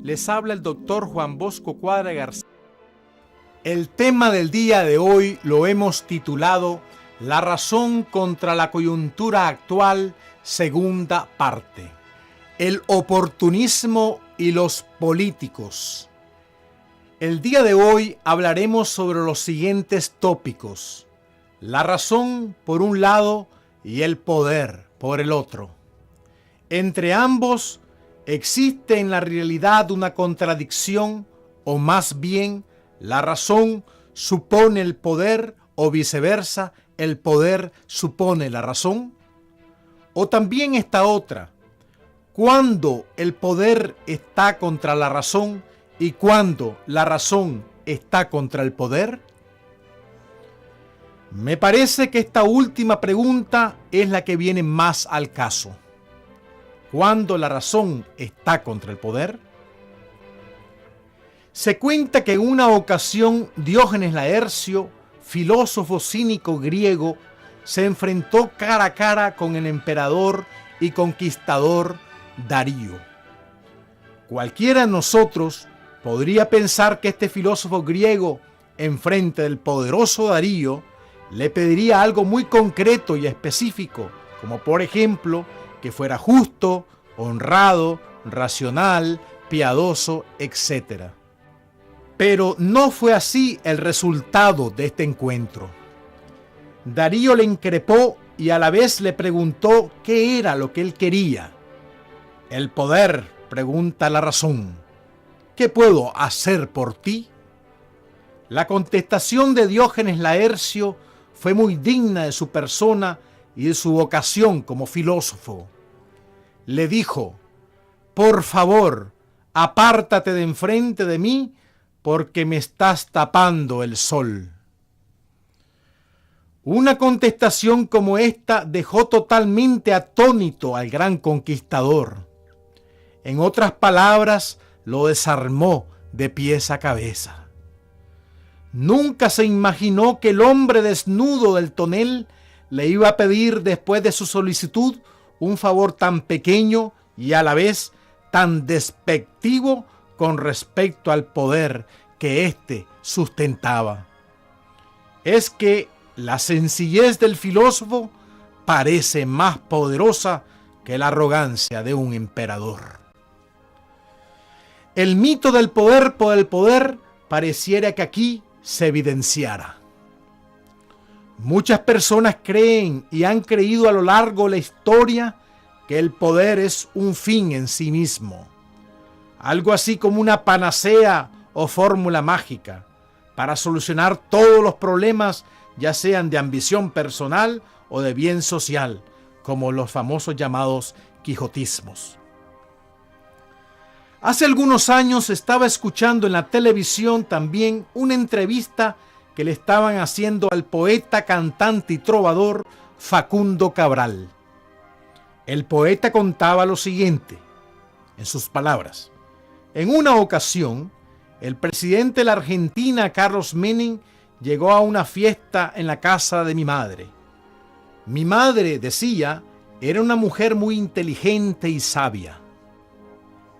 Les habla el doctor Juan Bosco Cuadra García. El tema del día de hoy lo hemos titulado La razón contra la coyuntura actual, segunda parte. El oportunismo y los políticos. El día de hoy hablaremos sobre los siguientes tópicos: la razón por un lado y el poder por el otro. Entre ambos existe en la realidad una contradicción, o más bien la razón supone el poder o viceversa, el poder supone la razón. O también esta otra: ¿cuándo el poder está contra la razón y cuándo la razón está contra el poder? Me parece que esta última pregunta es la que viene más al caso. ¿Cuándo la razón está contra el poder? Se cuenta que en una ocasión Diógenes Laercio, filósofo cínico griego, se enfrentó cara a cara con el emperador y conquistador Darío. Cualquiera de nosotros podría pensar que este filósofo griego, enfrente del poderoso Darío, le pediría algo muy concreto y específico, como por ejemplo que fuera justo, honrado, racional, piadoso, etc. Pero no fue así el resultado de este encuentro. Darío le increpó y a la vez le preguntó qué era lo que él quería. El poder, pregunta la razón. ¿Qué puedo hacer por ti? La contestación de Diógenes Laercio fue muy digna de su persona y de su vocación como filósofo. Le dijo: por favor, apártate de enfrente de mí, porque me estás tapando el sol. Una contestación como esta dejó totalmente atónito al gran conquistador. En otras palabras, lo desarmó de pies a cabeza. Nunca se imaginó que el hombre desnudo del tonel le iba a pedir, después de su solicitud, un favor tan pequeño y a la vez tan despectivo con respecto al poder que éste sustentaba. Es que la sencillez del filósofo parece más poderosa que la arrogancia de un emperador. El mito del poder por el poder pareciera que aquí se evidenciara. Muchas personas creen y han creído a lo largo de la historia que el poder es un fin en sí mismo, algo así como una panacea o fórmula mágica para solucionar todos los problemas, ya sean de ambición personal o de bien social, como los famosos llamados quijotismos. Hace algunos años estaba escuchando en la televisión también una entrevista que le estaban haciendo al poeta, cantante y trovador Facundo Cabral. El poeta contaba lo siguiente, en sus palabras: en una ocasión, el presidente de la Argentina, Carlos Menem, llegó a una fiesta en la casa de mi madre. Mi madre, decía, era una mujer muy inteligente y sabia.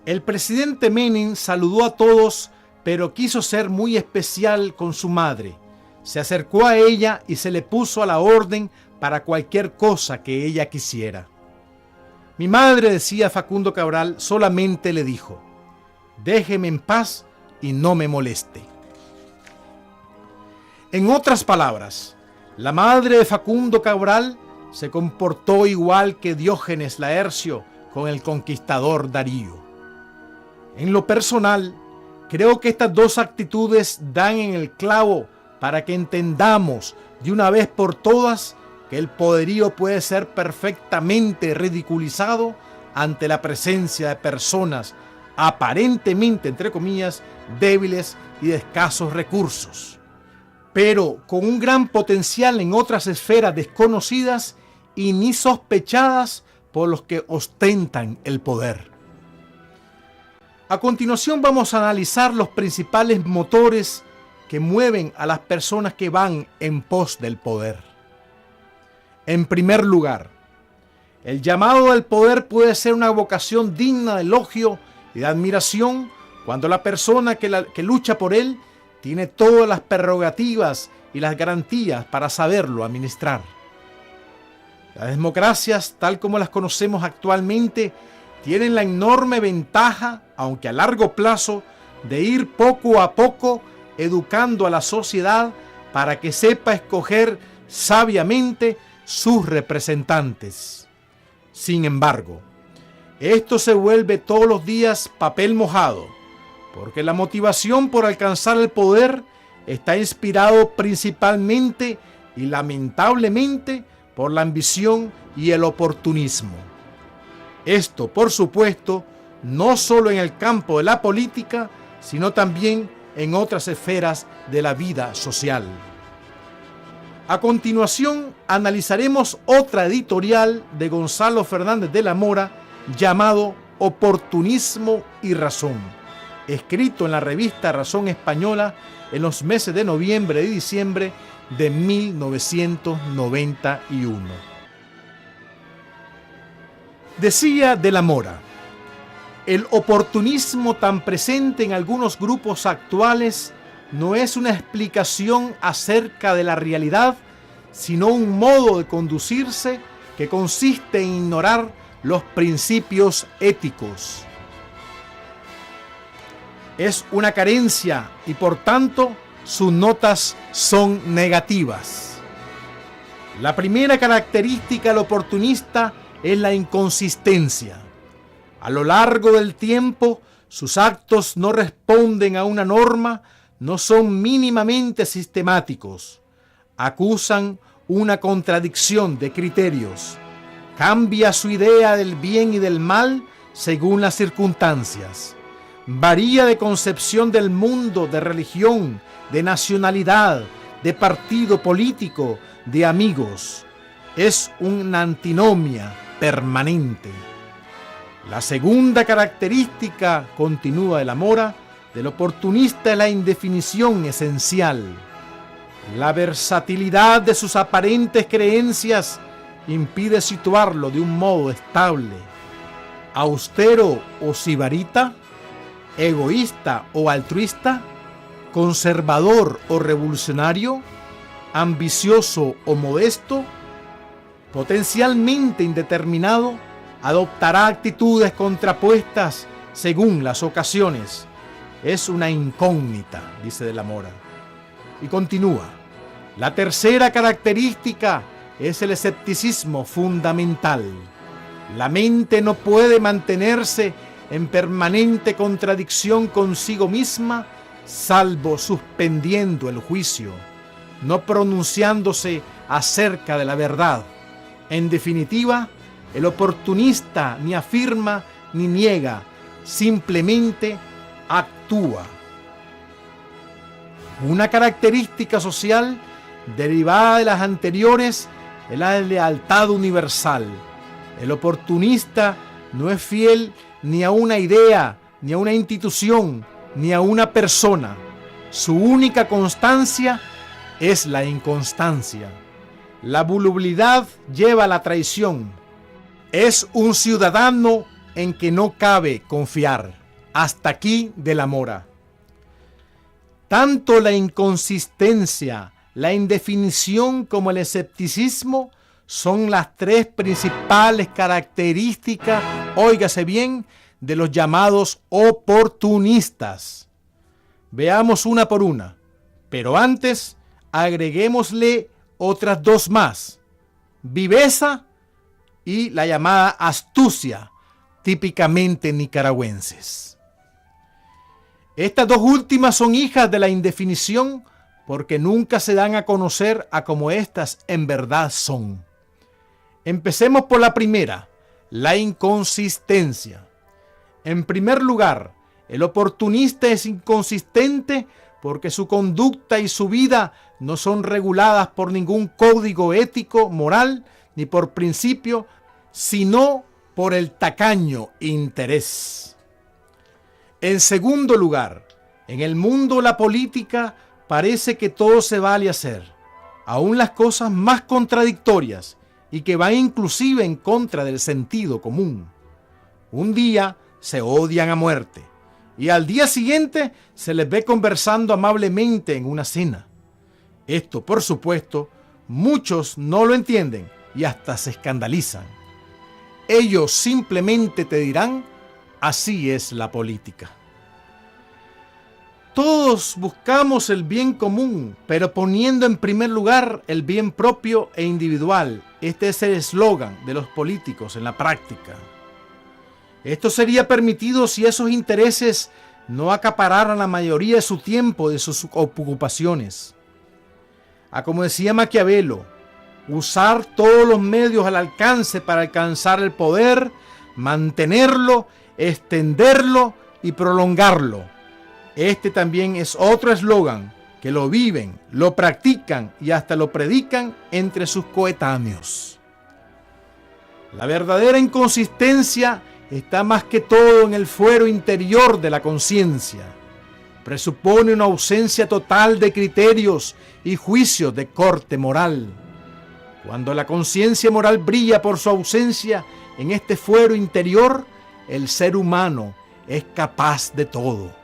El presidente Menem saludó a todos, pero quiso ser muy especial con su madre. Se acercó a ella y se le puso a la orden para cualquier cosa que ella quisiera. Mi madre, decía Facundo Cabral, solamente le dijo: déjeme en paz y no me moleste. En otras palabras, la madre de Facundo Cabral se comportó igual que Diógenes Laercio con el conquistador Darío. En lo personal, creo que estas dos actitudes dan en el clavo para que entendamos de una vez por todas que el poderío puede ser perfectamente ridiculizado ante la presencia de personas aparentemente, entre comillas, débiles y de escasos recursos, pero con un gran potencial en otras esferas desconocidas y ni sospechadas por los que ostentan el poder. A continuación vamos a analizar los principales motores que mueven a las personas que van en pos del poder. En primer lugar, el llamado del poder puede ser una vocación digna de elogio y de admiración cuando la persona que lucha por él tiene todas las prerrogativas y las garantías para saberlo administrar. Las democracias, tal como las conocemos actualmente, tienen la enorme ventaja, aunque a largo plazo, de ir poco a poco educando a la sociedad para que sepa escoger sabiamente sus representantes. Sin embargo, esto se vuelve todos los días papel mojado, porque la motivación por alcanzar el poder está inspirado principalmente y lamentablemente por la ambición y el oportunismo. Esto, por supuesto, no solo en el campo de la política, sino también en otras esferas de la vida social. A continuación, analizaremos otra editorial de Gonzalo Fernández de la Mora llamado Oportunismo y Razón, escrito en la revista Razón Española en los meses de noviembre y diciembre de 1991. Decía de la Mora: el oportunismo tan presente en algunos grupos actuales no es una explicación acerca de la realidad, sino un modo de conducirse que consiste en ignorar los principios éticos. Es una carencia y por tanto sus notas son negativas. La primera característica del oportunista es la inconsistencia. A lo largo del tiempo, sus actos no responden a una norma, no son mínimamente sistemáticos. Acusan una contradicción de criterios. Cambia su idea del bien y del mal según las circunstancias. Varía de concepción del mundo, de religión, de nacionalidad, de partido político, de amigos. Es una antinomia permanente. La segunda característica, continúa de la Mora, del oportunista es la indefinición esencial. La versatilidad de sus aparentes creencias impide situarlo de un modo estable. Austero o sibarita, egoísta o altruista, conservador o revolucionario, ambicioso o modesto, potencialmente indeterminado, adoptará actitudes contrapuestas según las ocasiones. Es una incógnita, dice de la Mora. Y continúa: la tercera característica es el escepticismo fundamental. La mente no puede mantenerse en permanente contradicción consigo misma, salvo suspendiendo el juicio, no pronunciándose acerca de la verdad. En definitiva, el oportunista ni afirma ni niega, simplemente actúa. Una característica social derivada de las anteriores es la lealtad universal. El oportunista no es fiel ni a una idea, ni a una institución, ni a una persona. Su única constancia es la inconstancia. La volubilidad lleva a la traición. Es un ciudadano en que no cabe confiar. Hasta aquí de la Mora. Tanto la inconsistencia, la indefinición como el escepticismo son las tres principales características, óigase bien, de los llamados oportunistas. Veamos una por una, pero antes agreguémosle otras dos más: viveza y la llamada astucia, típicamente nicaragüenses. Estas dos últimas son hijas de la indefinición porque nunca se dan a conocer a como éstas en verdad son. Empecemos por la primera, la inconsistencia. En primer lugar, el oportunista es inconsistente porque su conducta y su vida no son reguladas por ningún código ético, moral, ni por principio, sino por el tacaño interés. En segundo lugar, en el mundo de la política parece que todo se vale hacer, aun las cosas más contradictorias y que van inclusive en contra del sentido común. Un día se odian a muerte, y al día siguiente se les ve conversando amablemente en una cena. Esto, por supuesto, muchos no lo entienden y hasta se escandalizan. Ellos simplemente te dirán: así es la política. Todos buscamos el bien común, pero poniendo en primer lugar el bien propio e individual. Este es el eslogan de los políticos en la práctica. Esto sería permitido si esos intereses no acapararan la mayoría de su tiempo, de sus ocupaciones. Como decía Maquiavelo, usar todos los medios al alcance para alcanzar el poder, mantenerlo, extenderlo y prolongarlo. Este también es otro eslogan que lo viven, lo practican y hasta lo predican entre sus coetáneos. La verdadera inconsistencia está más que todo en el fuero interior de la conciencia. Presupone una ausencia total de criterios y juicios de corte moral. Cuando la conciencia moral brilla por su ausencia en este fuero interior, el ser humano es capaz de todo.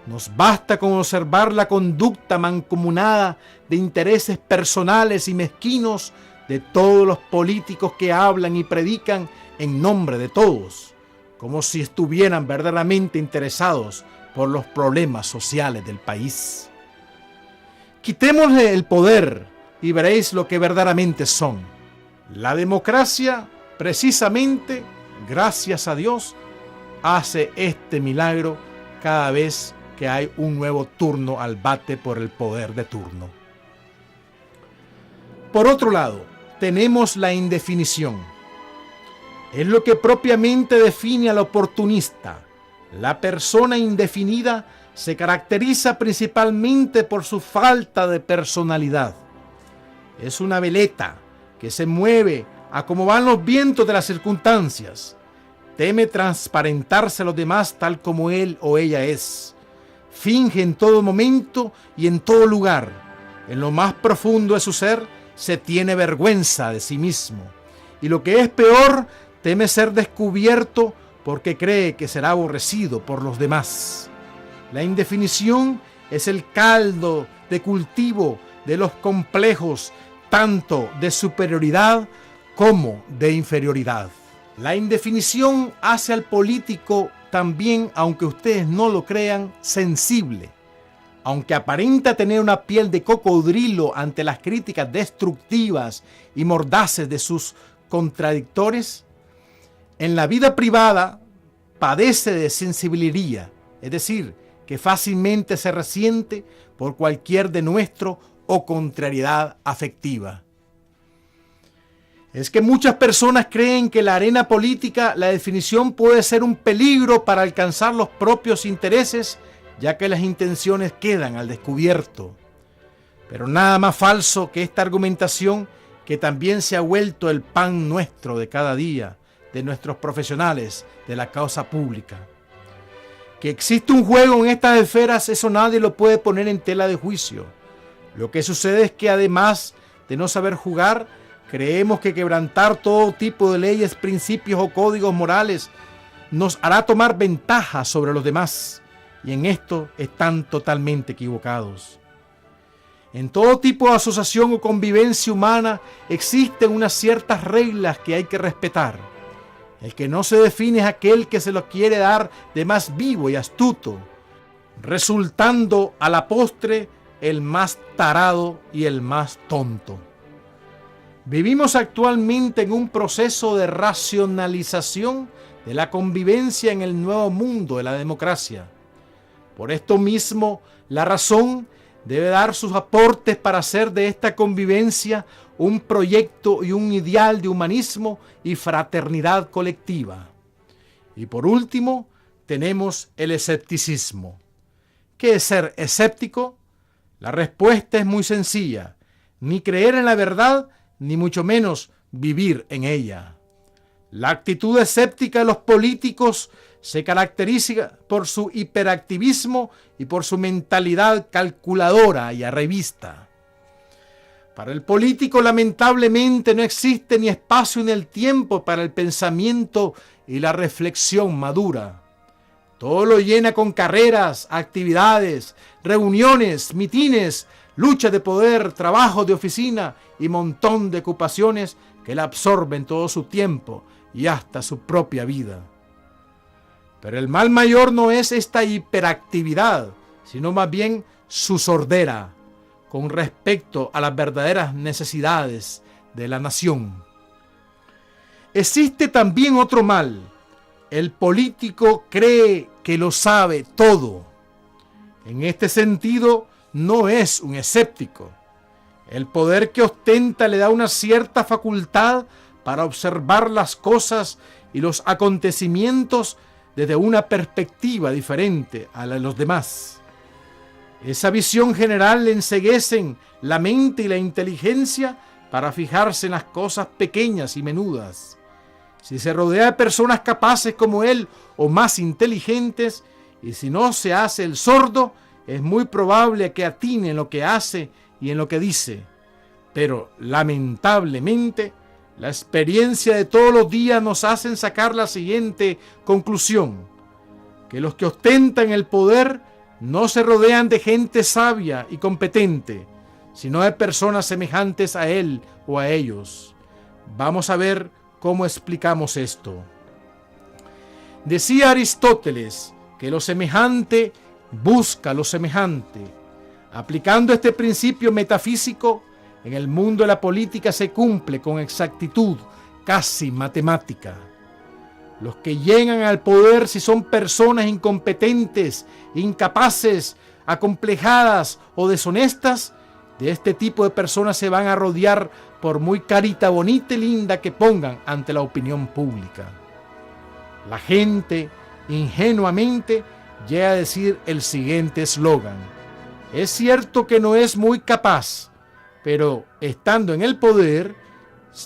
Nos basta con observar la conducta mancomunada de intereses personales y mezquinos de todos los políticos que hablan y predican en nombre de todos, como si estuvieran verdaderamente interesados por los problemas sociales del país. Quitémosle el poder y veréis lo que verdaderamente son. La democracia, precisamente, gracias a Dios, hace este milagro cada vez que hay un nuevo turno al bate por el poder de turno. Por otro lado, tenemos la indefinición. Es lo que propiamente define al oportunista. La persona indefinida se caracteriza principalmente por su falta de personalidad. Es una veleta que se mueve a como van los vientos de las circunstancias. Teme transparentarse a los demás tal como él o ella es. Finge en todo momento y en todo lugar. En lo más profundo de su ser se tiene vergüenza de sí mismo. Y lo que es peor, teme ser descubierto porque cree que será aborrecido por los demás. La indefinición es el caldo de cultivo de los complejos, tanto de superioridad como de inferioridad. La indefinición hace al político también, aunque ustedes no lo crean, sensible. Aunque aparenta tener una piel de cocodrilo ante las críticas destructivas y mordaces de sus contradictores, en la vida privada padece de sensibilidad, es decir, que fácilmente se resiente por cualquier denuestro o contrariedad afectiva. Es que muchas personas creen que en la arena política la definición puede ser un peligro para alcanzar los propios intereses, ya que las intenciones quedan al descubierto. Pero nada más falso que esta argumentación, que también se ha vuelto el pan nuestro de cada día, de nuestros profesionales de la causa pública. Que existe un juego en estas esferas, eso nadie lo puede poner en tela de juicio. Lo que sucede es que además de no saber jugar, creemos que quebrantar todo tipo de leyes, principios o códigos morales nos hará tomar ventaja sobre los demás. Y en esto están totalmente equivocados. En todo tipo de asociación o convivencia humana existen unas ciertas reglas que hay que respetar. El que no se define es aquel que se lo quiere dar de más vivo y astuto, resultando a la postre el más tarado y el más tonto. Vivimos actualmente en un proceso de racionalización de la convivencia en el nuevo mundo de la democracia. Por esto mismo, la razón debe dar sus aportes para hacer de esta convivencia un proyecto y un ideal de humanismo y fraternidad colectiva. Y por último, tenemos el escepticismo. ¿Qué es ser escéptico? La respuesta es muy sencilla: ni creer en la verdad, ni mucho menos vivir en ella. La actitud escéptica de los políticos se caracteriza por su hiperactivismo y por su mentalidad calculadora y arribista. Para el político, lamentablemente, no existe ni espacio ni el tiempo para el pensamiento y la reflexión madura. Todo lo llena con carreras, actividades, reuniones, mitines, lucha de poder, trabajo de oficina y montón de ocupaciones que le absorben todo su tiempo y hasta su propia vida. Pero el mal mayor no es esta hiperactividad, sino más bien su sordera con respecto a las verdaderas necesidades de la nación. Existe también otro mal. El político cree que lo sabe todo. En este sentido, no es un escéptico. El poder que ostenta le da una cierta facultad para observar las cosas y los acontecimientos desde una perspectiva diferente a la de los demás. Esa visión general le enceguecen la mente y la inteligencia para fijarse en las cosas pequeñas y menudas. Si se rodea de personas capaces como él o más inteligentes, y si no se hace el sordo, es muy probable que atine en lo que hace y en lo que dice. Pero lamentablemente, la experiencia de todos los días nos hacen sacar la siguiente conclusión: que los que ostentan el poder no se rodean de gente sabia y competente, sino de personas semejantes a él o a ellos. Vamos a ver cómo explicamos esto. Decía Aristóteles que lo semejante busca lo semejante. Aplicando este principio metafísico, en el mundo de la política se cumple con exactitud casi matemática. Los que llegan al poder, si son personas incompetentes, incapaces, acomplejadas o deshonestas, de este tipo de personas se van a rodear por muy carita bonita y linda que pongan ante la opinión pública. La gente ingenuamente llega a decir el siguiente eslogan: es cierto que no es muy capaz, pero estando en el poder,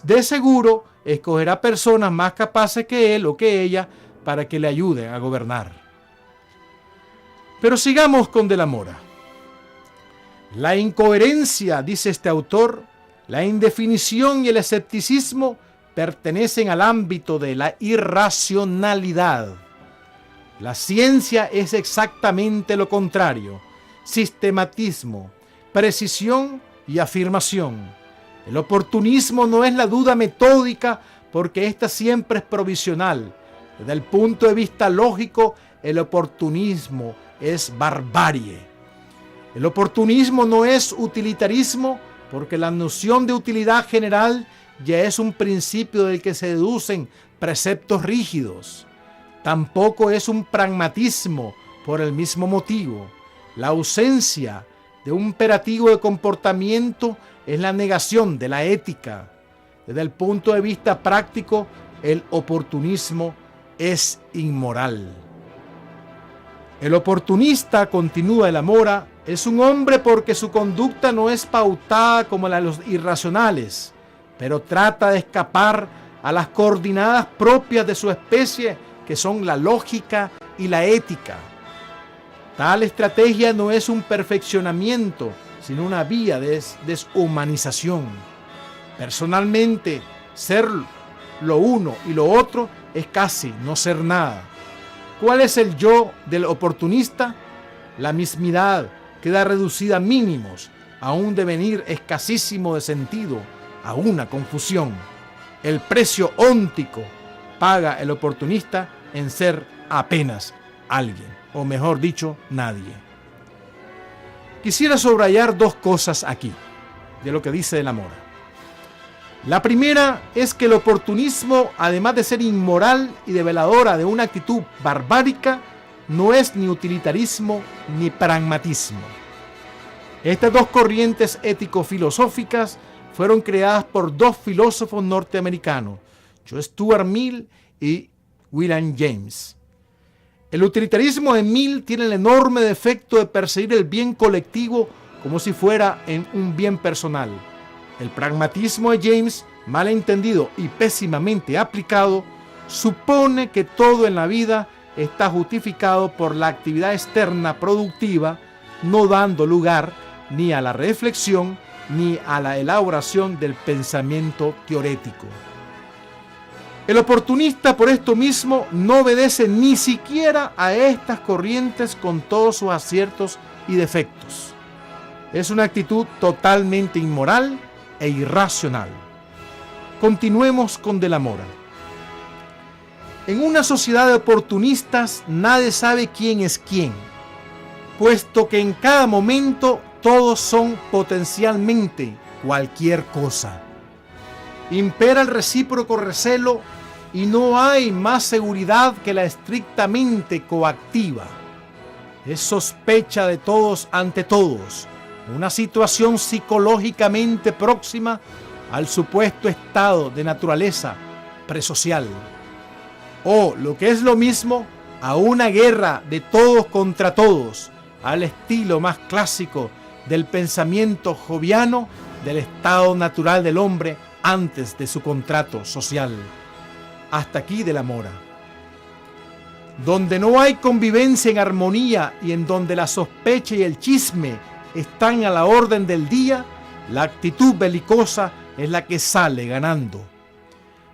de seguro escogerá personas más capaces que él o que ella para que le ayuden a gobernar. Pero sigamos con De la Mora. La incoherencia, dice este autor, la indefinición y el escepticismo pertenecen al ámbito de la irracionalidad. La ciencia es exactamente lo contrario: sistematismo, precisión y afirmación. El oportunismo no es la duda metódica, porque esta siempre es provisional. Desde el punto de vista lógico, el oportunismo es barbarie. El oportunismo no es utilitarismo, porque la noción de utilidad general ya es un principio del que se deducen preceptos rígidos. Tampoco es un pragmatismo por el mismo motivo. La ausencia de un imperativo de comportamiento es la negación de la ética. Desde el punto de vista práctico, el oportunismo es inmoral. El oportunista, continúa De la Mora, es un hombre porque su conducta no es pautada como la de los irracionales, pero trata de escapar a las coordenadas propias de su especie, que son la lógica y la ética. Tal estrategia no es un perfeccionamiento, sino una vía de deshumanización. Personalmente, ser lo uno y lo otro es casi no ser nada. ¿Cuál es el yo del oportunista? La mismidad queda reducida a mínimos, a un devenir escasísimo de sentido, a una confusión. El precio óntico paga el oportunista en ser apenas alguien, o mejor dicho, nadie. Quisiera subrayar dos cosas aquí, de lo que dice De la Mora. La primera es que el oportunismo, además de ser inmoral y develadora de una actitud barbárica, no es ni utilitarismo ni pragmatismo. Estas dos corrientes ético-filosóficas fueron creadas por dos filósofos norteamericanos, John Stuart Mill y William James. El utilitarismo de Mill tiene el enorme defecto de perseguir el bien colectivo como si fuera en un bien personal. El pragmatismo de James, mal entendido y pésimamente aplicado, supone que todo en la vida está justificado por la actividad externa productiva, no dando lugar ni a la reflexión ni a la elaboración del pensamiento teorético. El oportunista, por esto mismo, no obedece ni siquiera a estas corrientes con todos sus aciertos y defectos. Es una actitud totalmente inmoral e irracional. Continuemos con De la Mora. En una sociedad de oportunistas nadie sabe quién es quién, puesto que en cada momento todos son potencialmente cualquier cosa. Impera el recíproco recelo y no hay más seguridad que la estrictamente coactiva. Es sospecha de todos ante todos, una situación psicológicamente próxima al supuesto estado de naturaleza presocial. O, lo que es lo mismo, a una guerra de todos contra todos, al estilo más clásico del pensamiento joviano del estado natural del hombre antes de su contrato social. Hasta aquí De la Mora. Donde no hay convivencia en armonía y en donde la sospecha y el chisme están a la orden del día, la actitud belicosa es la que sale ganando.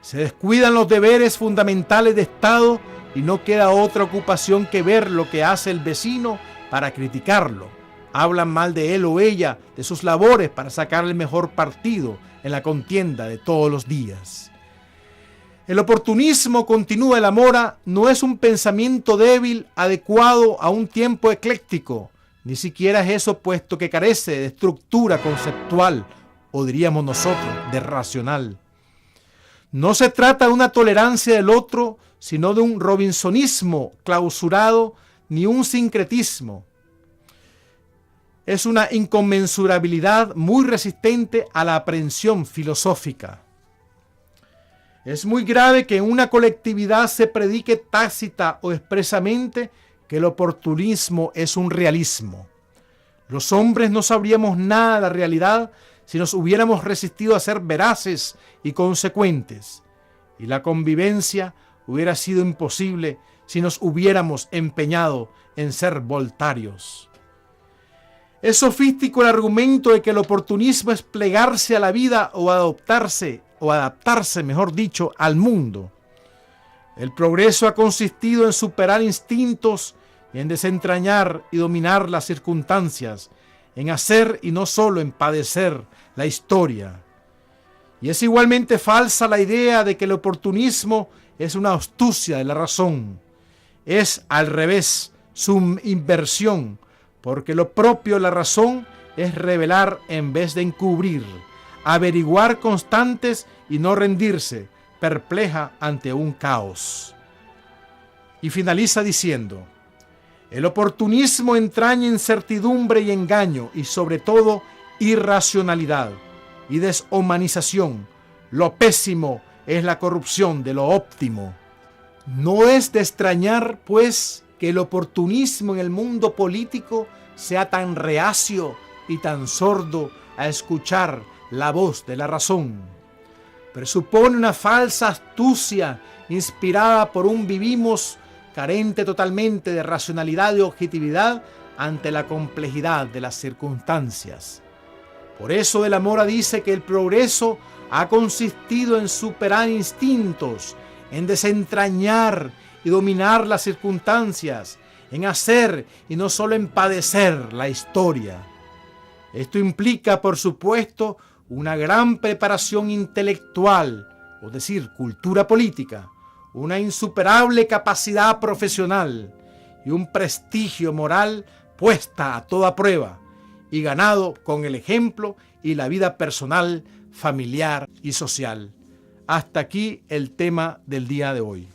Se descuidan los deberes fundamentales de Estado y no queda otra ocupación que ver lo que hace el vecino para criticarlo. Hablan mal de él o ella, de sus labores para sacar el mejor partido en la contienda de todos los días. El oportunismo, continúa De la Mora, no es un pensamiento débil adecuado a un tiempo ecléctico, ni siquiera es eso, puesto que carece de estructura conceptual, o diríamos nosotros, de racional. No se trata de una tolerancia del otro, sino de un robinsonismo clausurado, ni un sincretismo. Es una inconmensurabilidad muy resistente a la aprehensión filosófica. Es muy grave que en una colectividad se predique tácita o expresamente que el oportunismo es un realismo. Los hombres no sabríamos nada de la realidad si nos hubiéramos resistido a ser veraces y consecuentes, y la convivencia hubiera sido imposible si nos hubiéramos empeñado en ser voluntarios. Es sofístico el argumento de que el oportunismo es plegarse a la vida o adaptarse, mejor dicho, al mundo. El progreso ha consistido en superar instintos y en desentrañar y dominar las circunstancias, en hacer y no solo en padecer la historia. Y es igualmente falsa la idea de que el oportunismo es una astucia de la razón. Es al revés, su inversión, porque lo propio de la razón es revelar en vez de encubrir, averiguar constantes y no rendirse, perpleja ante un caos. Y finaliza diciendo: el oportunismo entraña incertidumbre y engaño, y sobre todo irracionalidad y deshumanización. Lo pésimo es la corrupción de lo óptimo. No es de extrañar, pues, que el oportunismo en el mundo político sea tan reacio y tan sordo a escuchar la voz de la razón. Presupone una falsa astucia inspirada por un vivimos carente totalmente de racionalidad y objetividad ante la complejidad de las circunstancias. Por eso De la Mora dice que el progreso ha consistido en superar instintos, en desentrañar y dominar las circunstancias, en hacer y no solo en padecer la historia. Esto implica, por supuesto, una gran preparación intelectual, es decir, cultura política, una insuperable capacidad profesional y un prestigio moral puesta a toda prueba y ganado con el ejemplo y la vida personal, familiar y social. Hasta aquí el tema del día de hoy.